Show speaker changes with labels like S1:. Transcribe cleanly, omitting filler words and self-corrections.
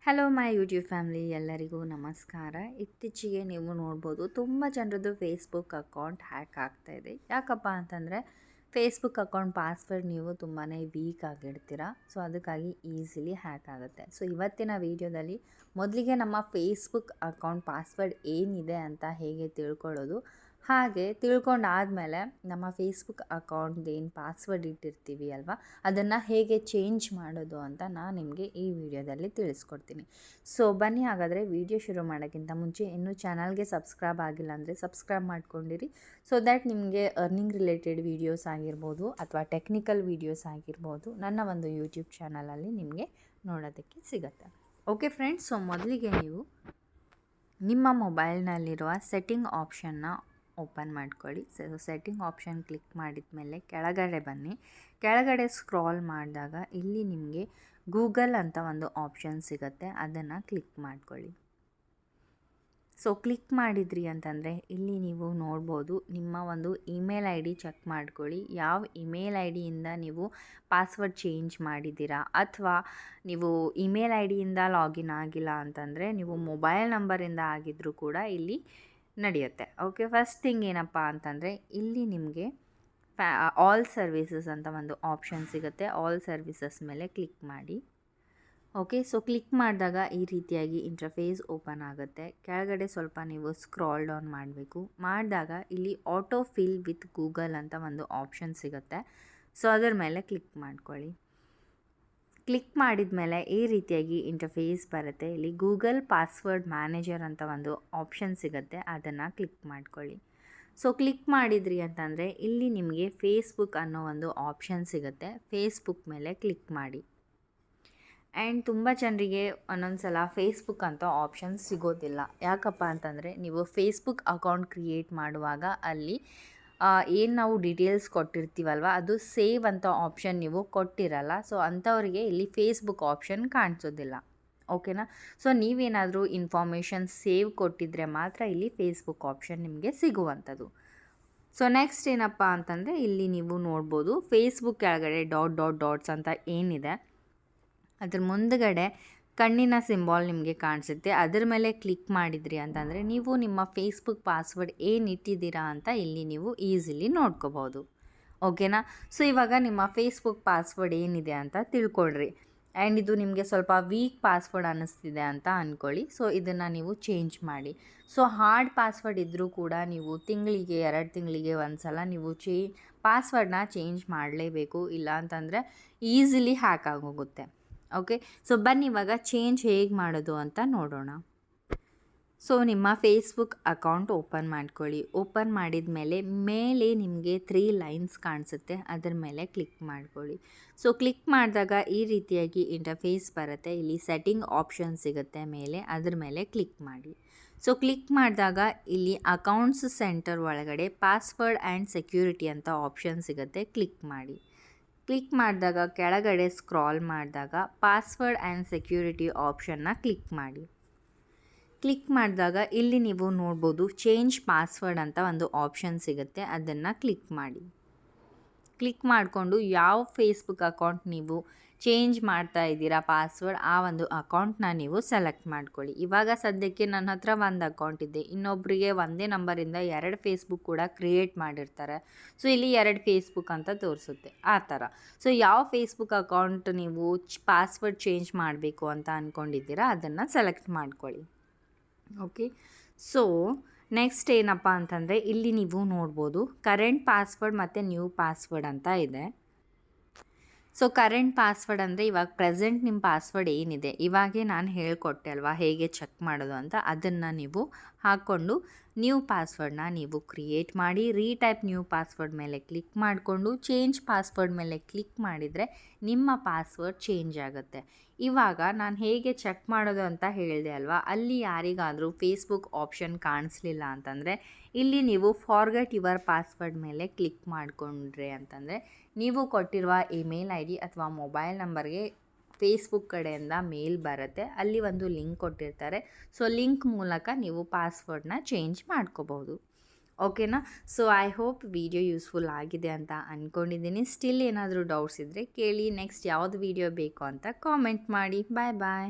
S1: Hello my YouTube family, ಎಲ್ಲರಿಗೂ ನಮಸ್ಕಾರ. ಇತ್ತೀಚೆಗೆ ನೀವು ನೋಡ್ಬೋದು ತುಂಬ ಜನರದ್ದು ಫೇಸ್ಬುಕ್ ಅಕೌಂಟ್ ಹ್ಯಾಕ್ ಆಗ್ತಾಯಿದೆ. ಯಾಕಪ್ಪ ಅಂತಂದರೆ ಫೇಸ್ಬುಕ್ ಅಕೌಂಟ್ ಪಾಸ್ವರ್ಡ್ ನೀವು ತುಂಬಾ ವೀಕ್ ಆಗಿಡ್ತೀರ. ಸೊ ಅದಕ್ಕಾಗಿ ಈಸಿಲಿ ಹ್ಯಾಕ್ ಆಗುತ್ತೆ. ಸೊ ಇವತ್ತಿನ ವಿಡಿಯೋದಲ್ಲಿ ಮೊದಲಿಗೆ ನಮ್ಮ ಫೇಸ್ಬುಕ್ ಅಕೌಂಟ್ ಪಾಸ್ವರ್ಡ್ ಏನಿದೆ ಅಂತ ಹೇಗೆ ತಿಳ್ಕೊಳ್ಳೋದು, ಹಾಗೆ ತಿಳ್ಕೊಂಡಾದಮೇಲೆ ನಮ್ಮ ಫೇಸ್ಬುಕ್ ಅಕೌಂಟ್ದು ಏನು ಪಾಸ್ವರ್ಡ್ ಇಟ್ಟಿರ್ತೀವಿ ಅಲ್ವಾ, ಅದನ್ನು ಹೇಗೆ ಚೇಂಜ್ ಮಾಡೋದು ಅಂತ ನಾನು ನಿಮಗೆ ಈ ವಿಡಿಯೋದಲ್ಲಿ ತಿಳಿಸ್ಕೊಡ್ತೀನಿ. ಸೊ ಬನ್ನಿ, ಹಾಗಾದರೆ ವಿಡಿಯೋ ಶುರು ಮಾಡೋಕ್ಕಿಂತ ಮುಂಚೆ ಇನ್ನೂ ಚಾನಲ್ಗೆ ಸಬ್ಸ್ಕ್ರೈಬ್ ಆಗಿಲ್ಲ ಅಂದರೆ ಸಬ್ಸ್ಕ್ರೈಬ್ ಮಾಡ್ಕೊಂಡಿರಿ. ಸೊ ದ್ಯಾಟ್ ನಿಮಗೆ ಅರ್ನಿಂಗ್ ರಿಲೇಟೆಡ್ ವೀಡಿಯೋಸ್ ಆಗಿರ್ಬೋದು ಅಥವಾ ಟೆಕ್ನಿಕಲ್ ವೀಡಿಯೋಸ್ ಆಗಿರ್ಬೋದು ನನ್ನ ಒಂದು ಯೂಟ್ಯೂಬ್ ಚಾನಲಲ್ಲಿ ನಿಮಗೆ ನೋಡೋದಕ್ಕೆ ಸಿಗುತ್ತೆ. ಓಕೆ ಫ್ರೆಂಡ್ಸ್, ಸೊ ಮೊದಲಿಗೆ ನೀವು ನಿಮ್ಮ ಮೊಬೈಲ್ನಲ್ಲಿರುವ ಸೆಟ್ಟಿಂಗ್ ಆಪ್ಷನ್ನ ಓಪನ್ ಮಾಡ್ಕೊಳ್ಳಿ. ಸೊ ಸೆಟ್ಟಿಂಗ್ ಆಪ್ಷನ್ ಕ್ಲಿಕ್ ಮಾಡಿದ ಮೇಲೆ ಕೆಳಗಡೆ ಬನ್ನಿ. ಕೆಳಗಡೆ ಸ್ಕ್ರಾಲ್ ಮಾಡಿದಾಗ ಇಲ್ಲಿ ನಿಮಗೆ ಗೂಗಲ್ ಅಂತ ಒಂದು ಆಪ್ಷನ್ ಸಿಗುತ್ತೆ, ಅದನ್ನು ಕ್ಲಿಕ್ ಮಾಡ್ಕೊಳ್ಳಿ. ಸೊ ಕ್ಲಿಕ್ ಮಾಡಿದ್ರಿ ಅಂತಂದರೆ ಇಲ್ಲಿ ನೀವು ನೋಡ್ಬೋದು ನಿಮ್ಮ ಒಂದು ಇಮೇಲ್ ಐ ಡಿ ಚೆಕ್ ಮಾಡ್ಕೊಳ್ಳಿ. ಯಾವ ಇಮೇಲ್ ಐ ಡಿಯಿಂದ ನೀವು ಪಾಸ್ವರ್ಡ್ ಚೇಂಜ್ ಮಾಡಿದ್ದೀರಾ, ಅಥವಾ ನೀವು ಇಮೇಲ್ ಐ ಡಿಯಿಂದ ಲಾಗಿನ್ ಆಗಿಲ್ಲ ಅಂತಂದರೆ ನೀವು ಮೊಬೈಲ್ ನಂಬರಿಂದ ಆಗಿದ್ದರೂ ಕೂಡ ಇಲ್ಲಿ ನಡೆಯುತ್ತೆ. ಓಕೆ, ಫಸ್ಟ್ ಥಿಂಗ್ ಏನಪ್ಪ ಅಂತಂದರೆ ಇಲ್ಲಿ ನಿಮಗೆ ಆಲ್ ಸರ್ವಿಸಸ್ ಅಂತ ಒಂದು ಆಪ್ಷನ್ ಸಿಗುತ್ತೆ. ಆಲ್ ಸರ್ವಿಸಸ್ ಮೇಲೆ ಕ್ಲಿಕ್ ಮಾಡಿ. ಓಕೆ, ಸೊ ಕ್ಲಿಕ್ ಮಾಡಿದಾಗ ಈ ರೀತಿಯಾಗಿ ಇಂಟರ್ಫೇಸ್ ಓಪನ್ ಆಗುತ್ತೆ. ಕೆಳಗಡೆ ಸ್ವಲ್ಪ ನೀವು ಸ್ಕ್ರಾಲ್ ಡೌನ್ ಮಾಡಬೇಕು. ಮಾಡಿದಾಗ ಇಲ್ಲಿ ಆಟೋ ಫಿಲ್ ವಿತ್ ಗೂಗಲ್ ಅಂತ ಒಂದು ಆಪ್ಷನ್ ಸಿಗುತ್ತೆ. ಸೊ ಅದರ ಮೇಲೆ ಕ್ಲಿಕ್ ಮಾಡ್ಕೊಳ್ಳಿ. ಕ್ಲಿಕ್ ಮಾಡಿದ ಮೇಲೆ ಈ ರೀತಿಯಾಗಿ ಇಂಟರ್ಫೇಸ್ ಬರುತ್ತೆ. ಇಲ್ಲಿ ಗೂಗಲ್ ಪಾಸ್ವರ್ಡ್ ಮ್ಯಾನೇಜರ್ ಅಂತ ಒಂದು ಆಪ್ಷನ್ ಸಿಗುತ್ತೆ, ಅದನ್ನು ಕ್ಲಿಕ್ ಮಾಡ್ಕೊಳ್ಳಿ. ಸೊ ಕ್ಲಿಕ್ ಮಾಡಿದ್ರಿ ಅಂತಂದರೆ ಇಲ್ಲಿ ನಿಮಗೆ ಫೇಸ್ಬುಕ್ ಅನ್ನೋ ಒಂದು ಆಪ್ಷನ್ ಸಿಗುತ್ತೆ. ಫೇಸ್ಬುಕ್ ಮೇಲೆ ಕ್ಲಿಕ್ ಮಾಡಿ. ಆ್ಯಂಡ್ ತುಂಬ ಜನರಿಗೆ ಒಂದೊಂದು ಸಲ ಫೇಸ್ಬುಕ್ ಅಂತ ಆಪ್ಷನ್ ಸಿಗೋದಿಲ್ಲ. ಯಾಕಪ್ಪ ಅಂತಂದರೆ ನೀವು ಫೇಸ್ಬುಕ್ ಅಕೌಂಟ್ ಕ್ರಿಯೇಟ್ ಮಾಡುವಾಗ ಅಲ್ಲಿ ಏನು ನಾವು ಡೀಟೇಲ್ಸ್ ಕೊಟ್ಟಿರ್ತೀವಲ್ವ, ಅದು ಸೇವ್ ಅಂತ ಆಪ್ಷನ್ ನೀವು ಕೊಟ್ಟಿರಲ್ಲ. ಸೊ ಅಂಥವ್ರಿಗೆ ಇಲ್ಲಿ ಫೇಸ್ಬುಕ್ ಆಪ್ಷನ್ ಕಾಣಿಸೋದಿಲ್ಲ. ಓಕೆನಾ? ಸೊ ನೀವೇನಾದರೂ ಇನ್ಫಾರ್ಮೇಷನ್ ಸೇವ್ ಕೊಟ್ಟಿದ್ರೆ ಮಾತ್ರ ಇಲ್ಲಿ ಫೇಸ್ಬುಕ್ ಆಪ್ಷನ್ ನಿಮಗೆ ಸಿಗುವಂಥದ್ದು. ಸೊ ನೆಕ್ಸ್ಟ್ ಏನಪ್ಪ ಅಂತಂದರೆ ಇಲ್ಲಿ ನೀವು ನೋಡ್ಬೋದು ಫೇಸ್ಬುಕ್ ಕೆಳಗಡೆ ಡಾಟ್ಸ್ ಅಂತ ಏನಿದೆ ಅದ್ರ ಮುಂದುಗಡೆ ಕಣ್ಣಿನ ಸಿಂಬಾಲ್ ನಿಮಗೆ ಕಾಣಿಸುತ್ತೆ. ಅದರ ಮೇಲೆ ಕ್ಲಿಕ್ ಮಾಡಿದ್ರಿ ಅಂತಂದರೆ ನೀವು ನಿಮ್ಮ ಫೇಸ್ಬುಕ್ ಪಾಸ್ವರ್ಡ್ ಏನು ಇಟ್ಟಿದ್ದೀರಾ ಅಂತ ಇಲ್ಲಿ ನೀವು ಈಸಿಲಿ ನೋಡ್ಕೋಬೋದು. ಓಕೆನಾ? ಸೊ ಇವಾಗ ನಿಮ್ಮ ಫೇಸ್ಬುಕ್ ಪಾಸ್ವರ್ಡ್ ಏನಿದೆ ಅಂತ ತಿಳ್ಕೊಳ್ರಿ. ಆ್ಯಂಡ್ ಇದು ನಿಮಗೆ ಸ್ವಲ್ಪ ವೀಕ್ ಪಾಸ್ವರ್ಡ್ ಅನ್ನಿಸ್ತಿದೆ ಅಂತ ಅಂದ್ಕೊಳ್ಳಿ. ಸೊ ಇದನ್ನು ನೀವು ಚೇಂಜ್ ಮಾಡಿ. ಸೊ ಹಾರ್ಡ್ ಪಾಸ್ವರ್ಡ್ ಇದ್ದರೂ ಕೂಡ ನೀವು ತಿಂಗಳಿಗೆ 2 ತಿಂಗಳಿಗೆ ಒಂದು ಸಲ ನೀವು ಪಾಸ್ವರ್ಡನ್ನ ಚೇಂಜ್ ಮಾಡಲೇಬೇಕು. ಇಲ್ಲ ಅಂತಂದರೆ ಈಸಿಲಿ ಹ್ಯಾಕ್ ಆಗೋಗುತ್ತೆ. ಓಕೆ, ಸೊ ಬನ್ನಿ ಇವಾಗ ಚೇಂಜ್ ಹೇಗೆ ಮಾಡೋದು ಅಂತ ನೋಡೋಣ. ಸೊ ನಿಮ್ಮ ಫೇಸ್ಬುಕ್ ಅಕೌಂಟ್ ಓಪನ್ ಮಾಡ್ಕೊಳ್ಳಿ. ಓಪನ್ ಮಾಡಿದ ಮೇಲೆ ನಿಮಗೆ 3 ಲೈನ್ಸ್ ಕಾಣಿಸುತ್ತೆ, ಅದರ ಮೇಲೆ ಕ್ಲಿಕ್ ಮಾಡ್ಕೊಳ್ಳಿ. ಸೊ ಕ್ಲಿಕ್ ಮಾಡಿದಾಗ ಈ ರೀತಿಯಾಗಿ ಇಂಟರ್ಫೇಸ್ ಬರುತ್ತೆ. ಇಲ್ಲಿ ಸೆಟ್ಟಿಂಗ್ ಆಪ್ಷನ್ ಸಿಗುತ್ತೆ ಮೇಲೆ, ಅದರ ಮೇಲೆ ಕ್ಲಿಕ್ ಮಾಡಿ. ಸೊ ಕ್ಲಿಕ್ ಮಾಡಿದಾಗ ಇಲ್ಲಿ ಅಕೌಂಟ್ಸ್ ಸೆಂಟರ್ ಒಳಗಡೆ ಪಾಸ್ವರ್ಡ್ ಆ್ಯಂಡ್ ಸೆಕ್ಯೂರಿಟಿ ಅಂತ ಆಪ್ಷನ್ ಸಿಗುತ್ತೆ, ಕ್ಲಿಕ್ ಮಾಡಿ. ಕ್ಲಿಕ್ ಮಾಡಿದಾಗ ಕೆಳಗಡೆ ಸ್ಕ್ರಾಲ್ ಮಾಡಿದಾಗ ಪಾಸ್ವರ್ಡ್ ಆ್ಯಂಡ್ ಸೆಕ್ಯೂರಿಟಿ ಆಪ್ಷನ್ನ ಕ್ಲಿಕ್ ಮಾಡಿ. ಕ್ಲಿಕ್ ಮಾಡಿದಾಗ ಇಲ್ಲಿ ನೀವು ನೋಡ್ಬೋದು ಚೇಂಜ್ ಪಾಸ್ವರ್ಡ್ ಅಂತ ಒಂದು ಆಪ್ಷನ್ ಸಿಗುತ್ತೆ, ಅದನ್ನು ಕ್ಲಿಕ್ ಮಾಡಿ. ಕ್ಲಿಕ್ ಮಾಡಿಕೊಂಡು ಯಾವ ಫೇಸ್ಬುಕ್ ಅಕೌಂಟ್ ನೀವು ಚೇಂಜ್ ಮಾಡ್ತಾ ಇದ್ದೀರಾ ಪಾಸ್ವರ್ಡ್, ಆ ಒಂದು ಅಕೌಂಟ್ನ ನೀವು ಸೆಲೆಕ್ಟ್ ಮಾಡ್ಕೊಳ್ಳಿ. ಇವಾಗ ಸದ್ಯಕ್ಕೆ ನನ್ನ ಹತ್ರ ಒಂದು ಅಕೌಂಟ್ ಇದೆ, ಇನ್ನೊಬ್ಬರಿಗೆ ಒಂದೇ ನಂಬರಿಂದ 2 ಫೇಸ್ಬುಕ್ ಕೂಡ ಕ್ರಿಯೇಟ್ ಮಾಡಿರ್ತಾರೆ. ಸೊ ಇಲ್ಲಿ 2 ಫೇಸ್ಬುಕ್ ಅಂತ ತೋರಿಸುತ್ತೆ ಆ ಥರ. ಸೊ ಯಾವ ಫೇಸ್ಬುಕ್ ಅಕೌಂಟ್ ನೀವು ಪಾಸ್ವರ್ಡ್ ಚೇಂಜ್ ಮಾಡಬೇಕು ಅಂತ ಅಂದ್ಕೊಂಡಿದ್ದೀರಾ ಅದನ್ನು ಸೆಲೆಕ್ಟ್ ಮಾಡ್ಕೊಳ್ಳಿ. ಓಕೆ, ಸೊ ನೆಕ್ಸ್ಟ್ ಏನಪ್ಪ ಅಂತಂದರೆ ಇಲ್ಲಿ ನೀವು ನೋಡ್ಬೋದು ಕರೆಂಟ್ ಪಾಸ್ವರ್ಡ್ ಮತ್ತು ನ್ಯೂ ಪಾಸ್ವರ್ಡ್ ಅಂತ ಇದೆ. ಸೊ ಕರೆಂಟ್ ಪಾಸ್ವರ್ಡ್ ಅಂದರೆ ಇವಾಗ ಪ್ರೆಸೆಂಟ್ ನಿಮ್ಮ ಪಾಸ್ವರ್ಡ್ ಏನಿದೆ, ಇವಾಗೇ ನಾನು ಹೇಳಿಕೊಟ್ಟೆ ಅಲ್ವಾ ಹೇಗೆ ಚೆಕ್ ಮಾಡೋದು ಅಂತ, ಅದನ್ನು ನೀವು ಹಾಕ್ಕೊಂಡು ನ್ಯೂ ಪಾಸ್ವರ್ಡನ್ನ ನೀವು ಕ್ರಿಯೇಟ್ ಮಾಡಿ. ರೀಟೈಪ್ ನ್ಯೂ ಪಾಸ್ವರ್ಡ್ ಮೇಲೆ ಕ್ಲಿಕ್ ಮಾಡಿಕೊಂಡು ಚೇಂಜ್ ಪಾಸ್ವರ್ಡ್ ಮೇಲೆ ಕ್ಲಿಕ್ ಮಾಡಿದರೆ ನಿಮ್ಮ ಪಾಸ್ವರ್ಡ್ ಚೇಂಜ್ ಆಗುತ್ತೆ. ಇವಾಗ ನಾನು ಹೇಗೆ ಚೆಕ್ ಮಾಡೋದು ಅಂತ ಹೇಳಿದೆ ಅಲ್ವಾ, ಅಲ್ಲಿ ಯಾರಿಗಾದರೂ ಫೇಸ್ಬುಕ್ ಆಪ್ಷನ್ ಕಾಣಿಸ್ಲಿಲ್ಲ ಅಂತಂದರೆ ಇಲ್ಲಿ ನೀವು ಫಾರ್ಗೆಟ್ ಯುವರ್ ಪಾಸ್ವರ್ಡ್ ಮೇಲೆ ಕ್ಲಿಕ್ ಮಾಡಿಕೊಂಡ್ರೆ ಅಂತಂದರೆ ನೀವು ಕೊಟ್ಟಿರುವ ಇಮೇಲ್ ಐ ಡಿ ಅಥವಾ ಮೊಬೈಲ್ ನಂಬರ್ಗೆ ಫೇಸ್ಬುಕ್ ಕಡೆಯಿಂದ ಮೇಲ್ ಬರುತ್ತೆ, ಅಲ್ಲಿ ಒಂದು ಲಿಂಕ್ ಕೊಟ್ಟಿರ್ತಾರೆ. ಸೊ ಲಿಂಕ್ ಮೂಲಕ ನೀವು ಪಾಸ್ವರ್ಡ್ನ ಚೇಂಜ್ ಮಾಡ್ಕೋಬಹುದು. ಓಕೆನಾ? So I hope video useful ಆಗಿದೆ ಅಂತ ಅಂದ್ಕೊಂಡಿದ್ದೀನಿ. ಸ್ಟಿಲ್ ಏನಾದರೂ ಡೌಟ್ಸ್ ಇದ್ದರೆ ಕೇಳಿ. ನೆಕ್ಸ್ಟ್ ಯಾವುದು ವಿಡಿಯೋ ಬೇಕು ಅಂತ ಕಾಮೆಂಟ್ ಮಾಡಿ. ಬಾಯ್ ಬಾಯ್.